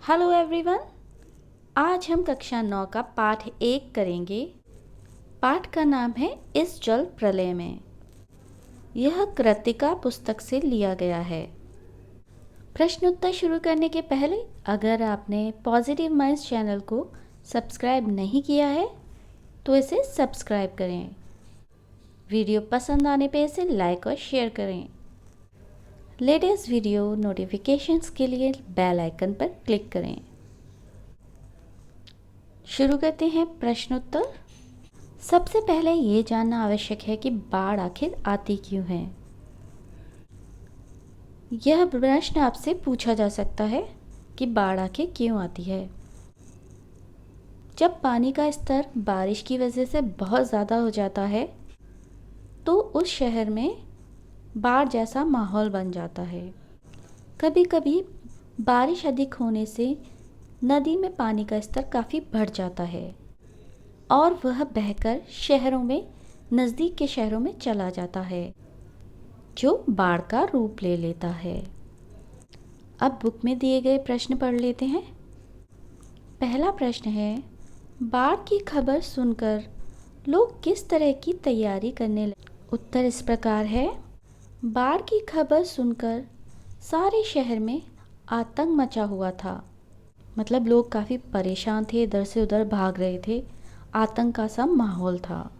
Hello everyone. आज हम कक्षा 9 का पाठ 1 करेंगे। पाठ का नाम है इस जल प्रलय में। यह कृतिका पुस्तक से लिया गया है। प्रश्नोत्तर शुरू करने के पहले अगर आपने पॉजिटिव माइंड्स चैनल को सब्सक्राइब नहीं किया है तो इसे सब्सक्राइब करें। वीडियो पसंद आने पे इसे लाइक और शेयर करें। लेटेस्ट वीडियो नोटिफिकेशंस के लिए बेल आइकन पर क्लिक करें। शुरू करते हैं प्रश्नोत्तर। सबसे पहले ये जानना आवश्यक है कि बाढ़ आखिर आती क्यों है। यह प्रश्न आपसे पूछा जा सकता है कि बाढ़ आखिर क्यों आती है। जब पानी का स्तर बारिश की वजह से बहुत ज़्यादा हो जाता है तो उस शहर में बाढ़ जैसा माहौल बन जाता है। कभी कभी बारिश अधिक होने से नदी में पानी का स्तर काफ़ी बढ़ जाता है और वह बहकर शहरों में नज़दीक के शहरों में चला जाता है, जो बाढ़ का रूप ले लेता है। अब बुक में दिए गए प्रश्न पढ़ लेते हैं। पहला प्रश्न है, बाढ़ की खबर सुनकर लोग किस तरह की तैयारी करने लगे। उत्तर इस प्रकार है, बाढ़ की खबर सुनकर सारे शहर में आतंक मचा हुआ था। मतलब लोग काफ़ी परेशान थे, इधर से उधर भाग रहे थे, आतंक का सा माहौल था।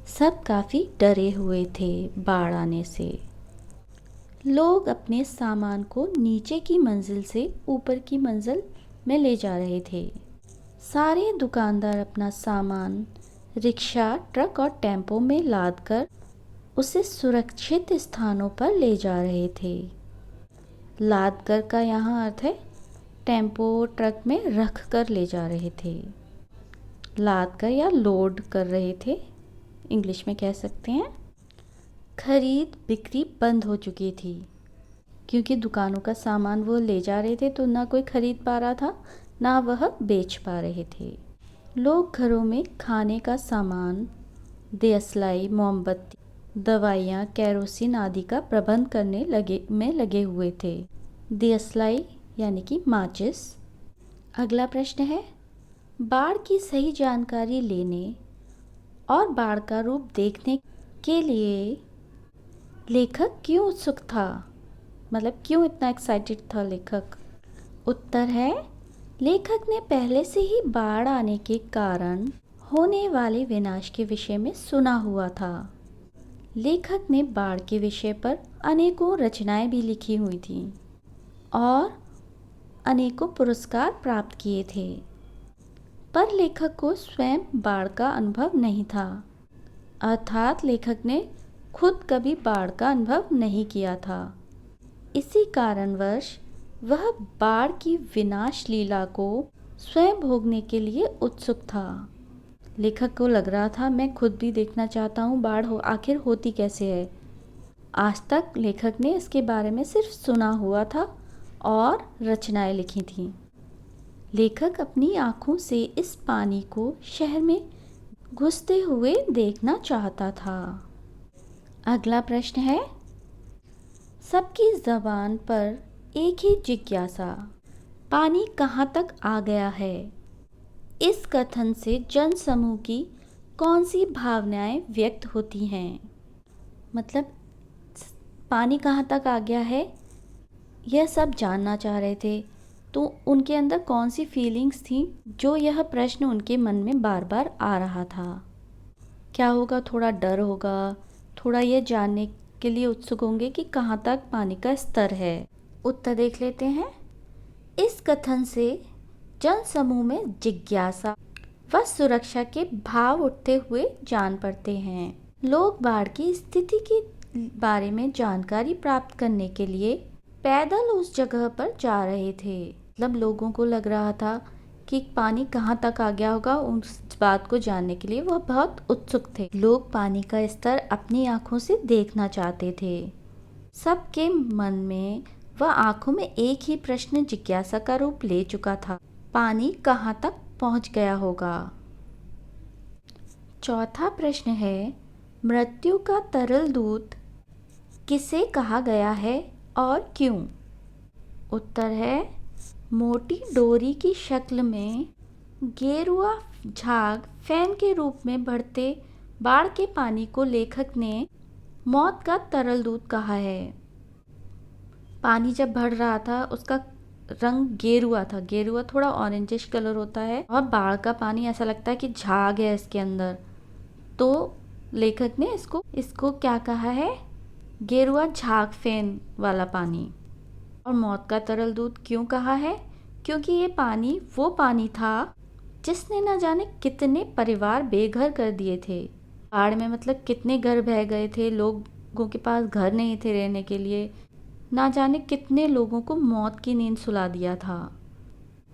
सब काफ़ी डरे हुए थे बाढ़ आने से। लोग अपने सामान को नीचे की मंजिल से ऊपर की मंजिल में ले जा रहे थे। सारे दुकानदार अपना सामान रिक्शा, ट्रक और टेम्पो में लाद कर उसे सुरक्षित स्थानों पर ले जा रहे थे। लाद कर का यहाँ अर्थ है टेम्पो ट्रक में रख कर ले जा रहे थे। लाद कर या लोड कर रहे थे, इंग्लिश में कह सकते हैं। खरीद बिक्री बंद हो चुकी थी क्योंकि दुकानों का सामान वो ले जा रहे थे तो ना कोई खरीद पा रहा था, ना वह बेच पा रहे थे। लोग घरों में खाने का सामान, दियसलाई, मोमबत्ती, दवाइयाँ, केरोसिन आदि का प्रबंध करने लगे हुए थे। दियसलाई यानी कि माचिस। अगला प्रश्न है, बाढ़ की सही जानकारी लेने और बाढ़ का रूप देखने के लिए लेखक क्यों उत्सुक था। मतलब क्यों इतना एक्साइटेड था लेखक। उत्तर है, लेखक ने पहले से ही बाढ़ आने के कारण होने वाले विनाश के विषय में सुना हुआ था। लेखक ने बाढ़ के विषय पर अनेकों रचनाएं भी लिखी हुई थीं और अनेकों पुरस्कार प्राप्त किए थे, पर लेखक को स्वयं बाढ़ का अनुभव नहीं था। अर्थात लेखक ने खुद कभी बाढ़ का अनुभव नहीं किया था। इसी कारणवश वह बाढ़ की विनाश लीला को स्वयं भोगने के लिए उत्सुक था। लेखक को लग रहा था मैं खुद भी देखना चाहता हूँ बाढ़ आखिर होती कैसे है। आज तक लेखक ने इसके बारे में सिर्फ सुना हुआ था और रचनाएं लिखी थीं। लेखक अपनी आँखों से इस पानी को शहर में घुसते हुए देखना चाहता था। अगला प्रश्न है, सबकी ज़बान पर एक ही जिज्ञासा, पानी कहाँ तक आ गया है। इस कथन से जनसमूह की कौन सी भावनाएं व्यक्त होती हैं। मतलब पानी कहाँ तक आ गया है, यह सब जानना चाह रहे थे, तो उनके अंदर कौन सी फीलिंग्स थी जो यह प्रश्न उनके मन में बार बार आ रहा था। क्या होगा, थोड़ा डर होगा, थोड़ा यह जानने के लिए उत्सुक होंगे कि कहाँ तक पानी का स्तर है। उत्तर देख लेते हैं। इस कथन से जनसमूह में जिज्ञासा व सुरक्षा के भाव उठते हुए जान पड़ते हैं। लोग बाढ़ की स्थिति के बारे में जानकारी प्राप्त करने के लिए पैदल उस जगह पर जा रहे थे। मतलब लोगों को लग रहा था कि पानी कहाँ तक आ गया होगा, उस बात को जानने के लिए वह बहुत उत्सुक थे। लोग पानी का स्तर अपनी आंखों से देखना चाहते थे। सबके मन में व आंखों में एक ही प्रश्न जिज्ञासा का रूप ले चुका था, पानी कहाँ तक पहुँच गया होगा। चौथा प्रश्न है, मृत्यु का तरल दूत किसे कहा गया है और क्यों। उत्तर है, मोटी डोरी की शक्ल में गेरुआ झाग फैन के रूप में बढ़ते बाढ़ के पानी को लेखक ने मौत का तरल दूत कहा है। पानी जब बढ़ रहा था उसका रंग गेरुआ था। गेरुआ थोड़ा ऑरेंजिश कलर होता है और बाढ़ का पानी ऐसा लगता है कि झाग है इसके अंदर। तो लेखक ने इसको क्या कहा है? गेरुआ झाग फैन वाला पानी। और मौत का तरल दूत क्यों कहा है? क्योंकि ये पानी वो पानी था जिसने न जाने कितने परिवार बेघर कर दिए थे। बाढ़ में मतलब कितने घर बह गए थे, लोगों के पास घर नहीं थे रहने के लिए। ना जाने कितने लोगों को मौत की नींद सुला दिया था।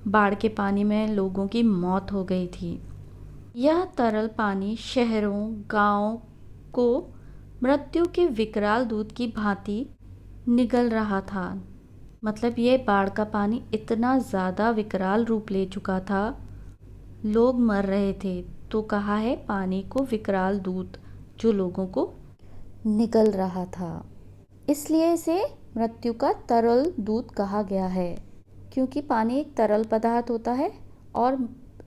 बाढ़ के पानी में लोगों की मौत हो गई थी। यह तरल पानी शहरों गांवों को मृत्यु के विकराल दूत की भांति निगल रहा था। मतलब ये बाढ़ का पानी इतना ज़्यादा विकराल रूप ले चुका था, लोग मर रहे थे। तो कहा है पानी को विकराल दूत, जो लोगों को निगल रहा था। इसलिए इसे मृत्यु का तरल दूत कहा गया है, क्योंकि पानी एक तरल पदार्थ होता है और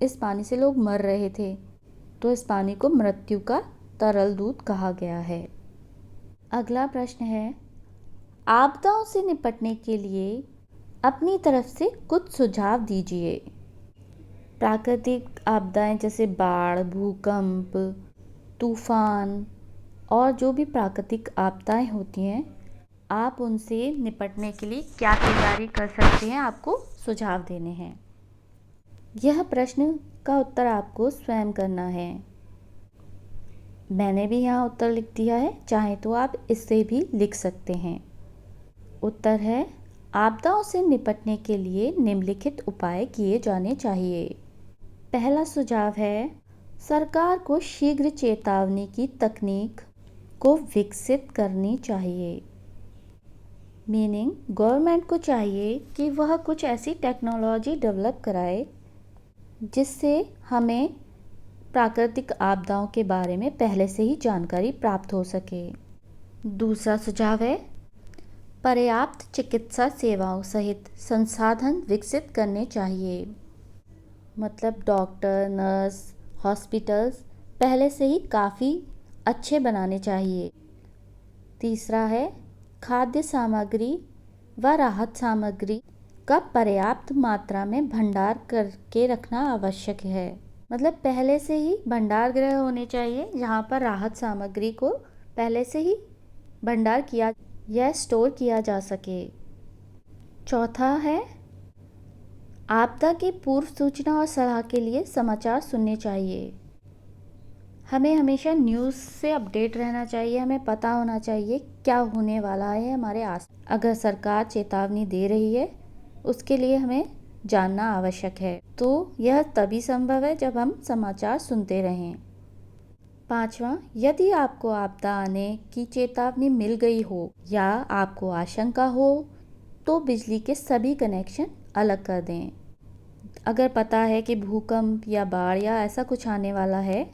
इस पानी से लोग मर रहे थे, तो इस पानी को मृत्यु का तरल दूत कहा गया है। अगला प्रश्न है, आपदाओं से निपटने के लिए अपनी तरफ से कुछ सुझाव दीजिए। प्राकृतिक आपदाएं जैसे बाढ़, भूकंप, तूफान और जो भी प्राकृतिक आपदाएं होती हैं, आप उनसे निपटने के लिए क्या तैयारी कर सकते हैं, आपको सुझाव देने हैं। यह प्रश्न का उत्तर आपको स्वयं करना है। मैंने भी यहाँ उत्तर लिख दिया है, चाहे तो आप इससे भी लिख सकते हैं। उत्तर है, आपदाओं से निपटने के लिए निम्नलिखित उपाय किए जाने चाहिए। पहला सुझाव है, सरकार को शीघ्र चेतावनी की तकनीक को विकसित करनी चाहिए। मीनिंग गवर्नमेंट को चाहिए कि वह कुछ ऐसी टेक्नोलॉजी डेवलप कराए जिससे हमें प्राकृतिक आपदाओं के बारे में पहले से ही जानकारी प्राप्त हो सके। दूसरा सुझाव है, पर्याप्त चिकित्सा सेवाओं सहित संसाधन विकसित करने चाहिए। मतलब डॉक्टर, नर्स, हॉस्पिटल्स पहले से ही काफ़ी अच्छे बनाने चाहिए। तीसरा है, खाद्य सामग्री व राहत सामग्री का पर्याप्त मात्रा में भंडार करके रखना आवश्यक है। मतलब पहले से ही भंडार गृह होने चाहिए जहाँ पर राहत सामग्री को पहले से ही भंडार किया या स्टोर किया जा सके। चौथा है, आपदा की पूर्व सूचना और सलाह के लिए समाचार सुनने चाहिए। हमें हमेशा न्यूज़ से अपडेट रहना चाहिए, हमें पता होना चाहिए क्या होने वाला है हमारे आस। अगर सरकार चेतावनी दे रही है उसके लिए हमें जानना आवश्यक है। तो यह तभी संभव है जब हम समाचार सुनते रहें। पांचवा, यदि आपको आपदा आने की चेतावनी मिल गई हो या आपको आशंका हो तो बिजली के सभी कनेक्शन अलग कर दें। अगर पता है कि भूकंप या बाढ़ या ऐसा कुछ आने वाला है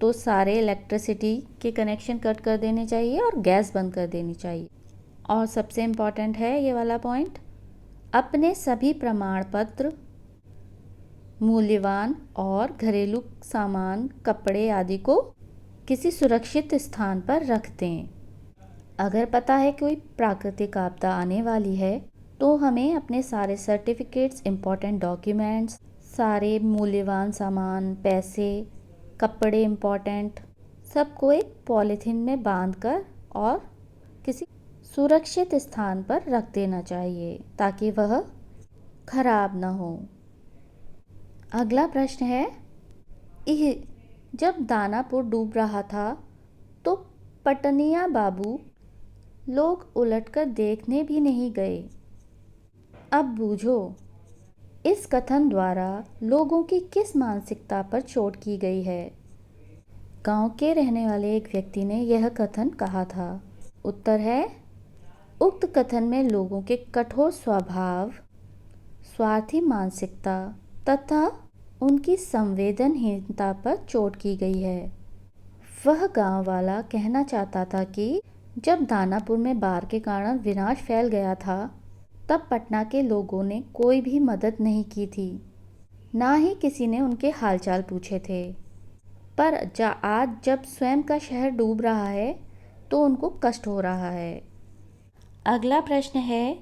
तो सारे इलेक्ट्रिसिटी के कनेक्शन कट कर देने चाहिए और गैस बंद कर देनी चाहिए। और सबसे इम्पॉर्टेंट है ये वाला पॉइंट, अपने सभी प्रमाण पत्र, मूल्यवान और घरेलू सामान, कपड़े आदि को किसी सुरक्षित स्थान पर रख दें। अगर पता है कोई प्राकृतिक आपदा आने वाली है तो हमें अपने सारे सर्टिफिकेट्स, इम्पॉर्टेंट डॉक्यूमेंट्स, सारे मूल्यवान सामान, पैसे, कपड़े इम्पॉर्टेंट, सबको एक पॉलीथीन में बांधकर और किसी सुरक्षित स्थान पर रख देना चाहिए ताकि वह खराब ना हो। अगला प्रश्न है, जब दानापुर डूब रहा था तो पटनिया बाबू लोग उलटकर देखने भी नहीं गए। अब बूझो, इस कथन द्वारा लोगों की किस मानसिकता पर चोट की गई है? गांव के रहने वाले एक व्यक्ति ने यह कथन कहा था। उत्तर है, उक्त कथन में लोगों के कठोर स्वभाव, स्वार्थी मानसिकता तथा उनकी संवेदनहीनता पर चोट की गई है। वह गांव वाला कहना चाहता था कि जब दानापुर में बाढ़ के कारण विनाश फैल गया था तब पटना के लोगों ने कोई भी मदद नहीं की थी, ना ही किसी ने उनके हालचाल पूछे थे। पर आज जब स्वयं का शहर डूब रहा है तो उनको कष्ट हो रहा है। अगला प्रश्न है,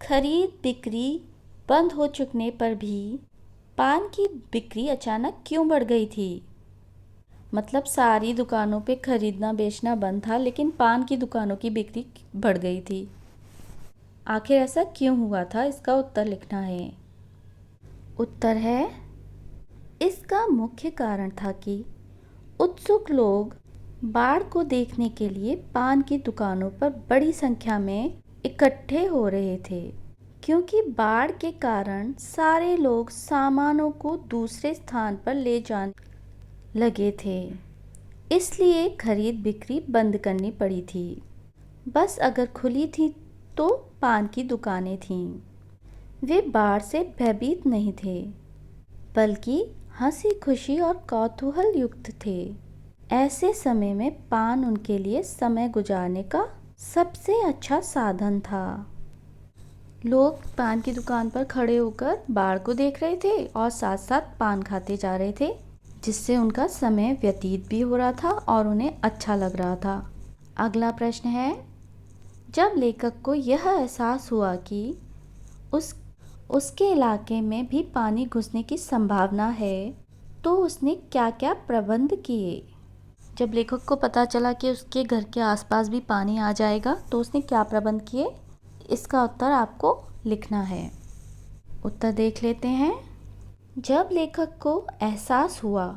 खरीद बिक्री बंद हो चुकने पर भी पान की बिक्री अचानक क्यों बढ़ गई थी? मतलब सारी दुकानों पे खरीदना बेचना बंद था, लेकिन पान की दुकानों की बिक्री बढ़ गई थी। आखिर ऐसा क्यों हुआ था? इसका उत्तर लिखना है। उत्तर है, इसका मुख्य कारण था कि उत्सुक लोग बाढ़ को देखने के लिए पान की दुकानों पर बड़ी संख्या में इकट्ठे हो रहे थे, क्योंकि बाढ़ के कारण सारे लोग सामानों को दूसरे स्थान पर ले जाने लगे थे। इसलिए खरीद बिक्री बंद करनी पड़ी थी। बस अगर खुली थी तो पान की दुकानें थीं। वे बाढ़ से भयभीत नहीं थे, बल्कि हंसी खुशी और कौतूहल युक्त थे। ऐसे समय में पान उनके लिए समय गुजारने का सबसे अच्छा साधन था। लोग पान की दुकान पर खड़े होकर बाढ़ को देख रहे थे और साथ साथ पान खाते जा रहे थे, जिससे उनका समय व्यतीत भी हो रहा था और उन्हें अच्छा लग रहा था। अगला प्रश्न है, जब लेखक को यह एहसास हुआ कि उसके इलाके में भी पानी घुसने की संभावना है, तो उसने क्या क्या प्रबंध किए? जब लेखक को पता चला कि उसके घर के आसपास भी पानी आ जाएगा, तो उसने क्या प्रबंध किए? इसका उत्तर आपको लिखना है। उत्तर देख लेते हैं। जब लेखक को एहसास हुआ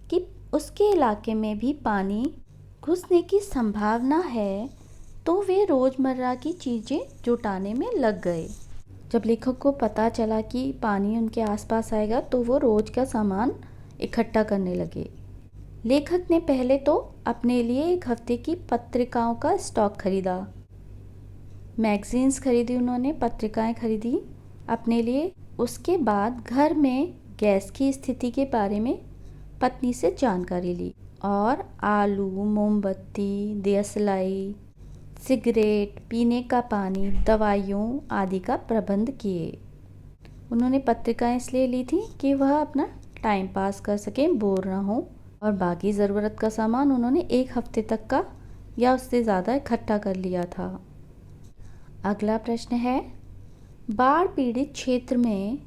कि उसके इलाके में भी पानी घुसने की संभावना है, तो वे रोज़मर्रा की चीज़ें जुटाने में लग गए। जब लेखक को पता चला कि पानी उनके आसपास आएगा, तो वो रोज़ का सामान इकट्ठा करने लगे। लेखक ने पहले तो अपने लिए एक हफ्ते की पत्रिकाओं का स्टॉक खरीदा। मैगज़ीन्स खरीदी उन्होंने, पत्रिकाएं खरीदी अपने लिए। उसके बाद घर में गैस की स्थिति के बारे में पत्नी से जानकारी ली और आलू, मोमबत्ती, दियसलाई, सिगरेट, पीने का पानी, दवाइयों आदि का प्रबंध किए। उन्होंने पत्रिकाएं इसलिए ली थी कि वह अपना टाइम पास कर सकें, बोर ना हो, और बाकी ज़रूरत का सामान उन्होंने एक हफ्ते तक का या उससे ज़्यादा इकट्ठा कर लिया था। अगला प्रश्न है, बाढ़ पीड़ित क्षेत्र में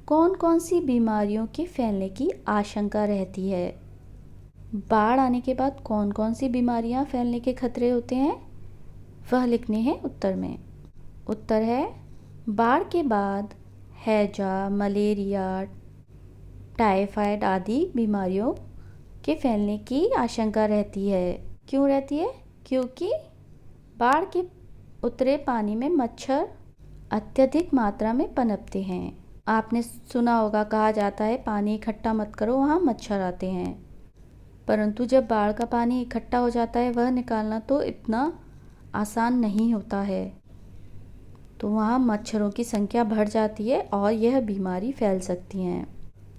कौन कौन सी बीमारियों के फैलने की आशंका रहती है? बाढ़ आने के बाद कौन कौन सी बीमारियां फैलने के खतरे होते हैं, वह लिखने हैं उत्तर में। उत्तर है, बाढ़ के बाद हैजा, मलेरिया, टाइफाइड आदि बीमारियों के फैलने की आशंका रहती है। क्यों रहती है? क्योंकि बाढ़ के उतरे पानी में मच्छर अत्यधिक मात्रा में पनपते हैं। आपने सुना होगा, कहा जाता है पानी इकट्ठा मत करो, वहाँ मच्छर आते हैं। परंतु जब बाढ़ का पानी इकट्ठा हो जाता है, वह निकालना तो इतना आसान नहीं होता है, तो वहाँ मच्छरों की संख्या बढ़ जाती है और यह बीमारी फैल सकती हैं,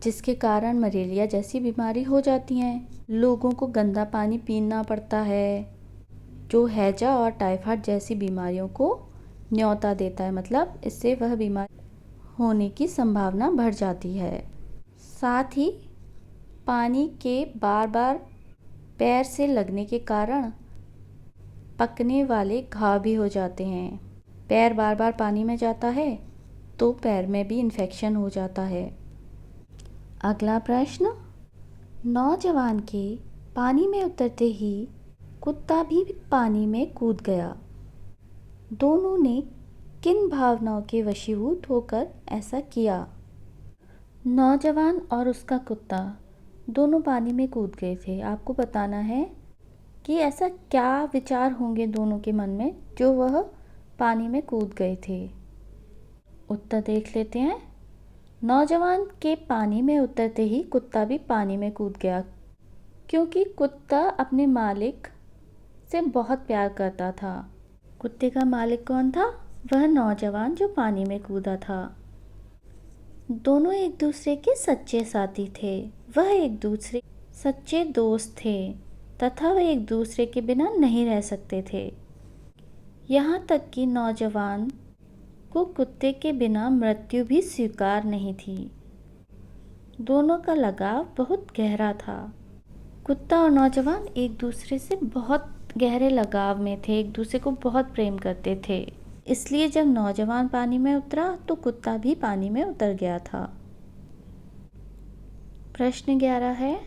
जिसके कारण मलेरिया जैसी बीमारी हो जाती हैं। लोगों को गंदा पानी पीना पड़ता है, जो हैजा और टाइफाइड जैसी बीमारियों को न्योता देता है। मतलब इससे वह बीमारी होने की संभावना बढ़ जाती है। साथ ही पानी के बार बार पैर से लगने के कारण पकने वाले घाव भी हो जाते हैं। पैर बार बार पानी में जाता है तो पैर में भी इन्फेक्शन हो जाता है। अगला प्रश्न, नौजवान के पानी में उतरते ही कुत्ता भी पानी में कूद गया। दोनों ने किन भावनाओं के वशीभूत होकर ऐसा किया? नौजवान और उसका कुत्ता दोनों पानी में कूद गए थे। आपको बताना है कि ऐसा क्या विचार होंगे दोनों के मन में जो वह पानी में कूद गए थे। उत्तर देख लेते हैं। नौजवान के पानी में उतरते ही कुत्ता भी पानी में कूद गया, क्योंकि कुत्ता अपने मालिक से बहुत प्यार करता था। कुत्ते का मालिक कौन था? वह नौजवान जो पानी में कूदा था। दोनों एक दूसरे के सच्चे साथी थे। वह एक दूसरे सच्चे दोस्त थे तथा वह एक दूसरे के बिना नहीं रह सकते थे। यहाँ तक कि नौजवान को कुत्ते के बिना मृत्यु भी स्वीकार नहीं थी। दोनों का लगाव बहुत गहरा था। कुत्ता और नौजवान एक दूसरे से बहुत गहरे लगाव में थे, एक दूसरे को बहुत प्रेम करते थे। इसलिए जब नौजवान पानी में उतरा तो कुत्ता भी पानी में उतर गया था। प्रश्न 11 है,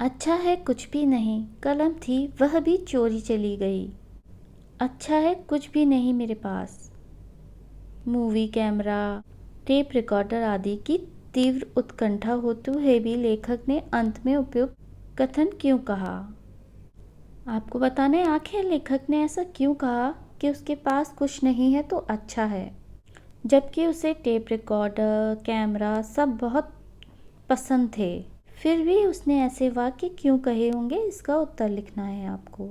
अच्छा है कुछ भी नहीं, कलम थी वह भी चोरी चली गई। अच्छा है कुछ भी नहीं मेरे पास। मूवी कैमरा, टेप रिकॉर्डर आदि की तीव्र उत्कंठा होते हुए भी लेखक ने अंत में उपयुक्त कथन क्यों कहा? आपको बताना है आखिर लेखक ने ऐसा क्यों कहा कि उसके पास कुछ नहीं है तो अच्छा है, जबकि उसे टेप रिकॉर्डर, कैमरा सब बहुत पसंद थे। फिर भी उसने ऐसे वाक्य क्यों कहे होंगे, इसका उत्तर लिखना है आपको।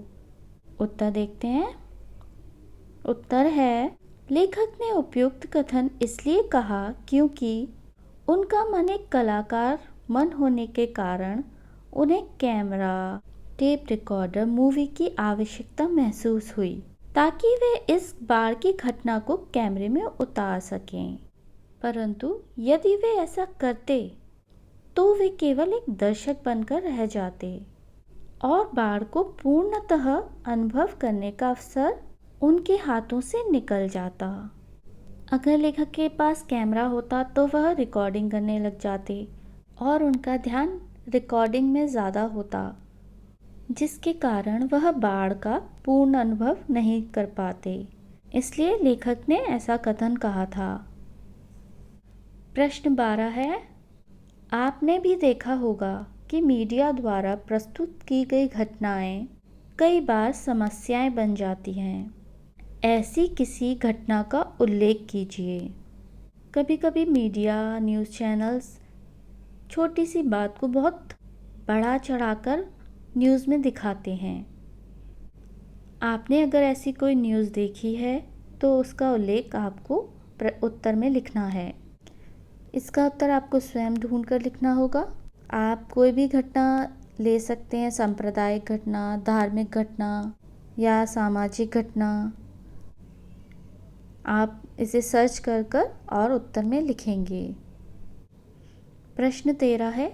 उत्तर देखते हैं। उत्तर है, लेखक ने उपयुक्त कथन इसलिए कहा क्योंकि उनका मन एक कलाकार मन होने के कारण उन्हें कैमरा, टेप रिकॉर्डर, मूवी की आवश्यकता महसूस हुई ताकि वे इस बार की घटना को कैमरे में उतार सकें। परंतु यदि वे ऐसा करते तो वे केवल एक दर्शक बनकर रह जाते और बाढ़ को पूर्णतः अनुभव करने का अवसर उनके हाथों से निकल जाता। अगर लेखक के पास कैमरा होता तो वह रिकॉर्डिंग करने लग जाते और उनका ध्यान रिकॉर्डिंग में ज़्यादा होता, जिसके कारण वह बाढ़ का पूर्ण अनुभव नहीं कर पाते। इसलिए लेखक ने ऐसा कथन कहा था। प्रश्न 12 है, आपने भी देखा होगा कि मीडिया द्वारा प्रस्तुत की गई घटनाएं कई बार समस्याएं बन जाती हैं। ऐसी किसी घटना का उल्लेख कीजिए। कभी कभी मीडिया, न्यूज़ चैनल्स छोटी सी बात को बहुत बढ़ा चढ़ाकर न्यूज़ में दिखाते हैं। आपने अगर ऐसी कोई न्यूज़ देखी है तो उसका उल्लेख आपको उत्तर में लिखना है। इसका उत्तर आपको स्वयं ढूंढ कर लिखना होगा। आप कोई भी घटना ले सकते हैं, सांप्रदायिक घटना, धार्मिक घटना या सामाजिक घटना। आप इसे सर्च कर और उत्तर में लिखेंगे। प्रश्न 13 है,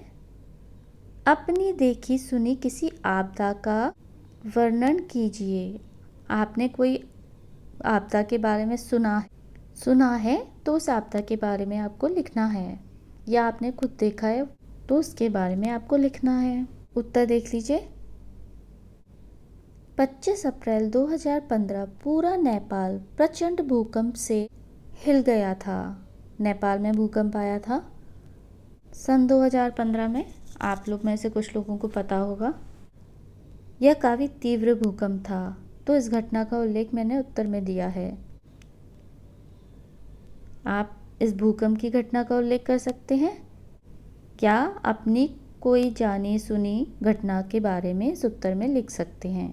अपनी देखी सुनी किसी आपदा का वर्णन कीजिए। आपने कोई आपदा के बारे में सुना है तो उस आपदा के बारे में आपको लिखना है, या आपने खुद देखा है तो उसके बारे में आपको लिखना है। उत्तर देख लीजिए। 25 अप्रैल 2015 पूरा नेपाल प्रचंड भूकंप से हिल गया था। नेपाल में भूकंप आया था सन 2015 में। आप लोग में से कुछ लोगों को पता होगा। यह काफ़ी तीव्र भूकंप था, तो इस घटना का उल्लेख मैंने उत्तर में दिया है। आप इस भूकंप की घटना का उल्लेख कर सकते हैं या अपनी कोई जानी सुनी घटना के बारे में इस उत्तर में लिख सकते हैं।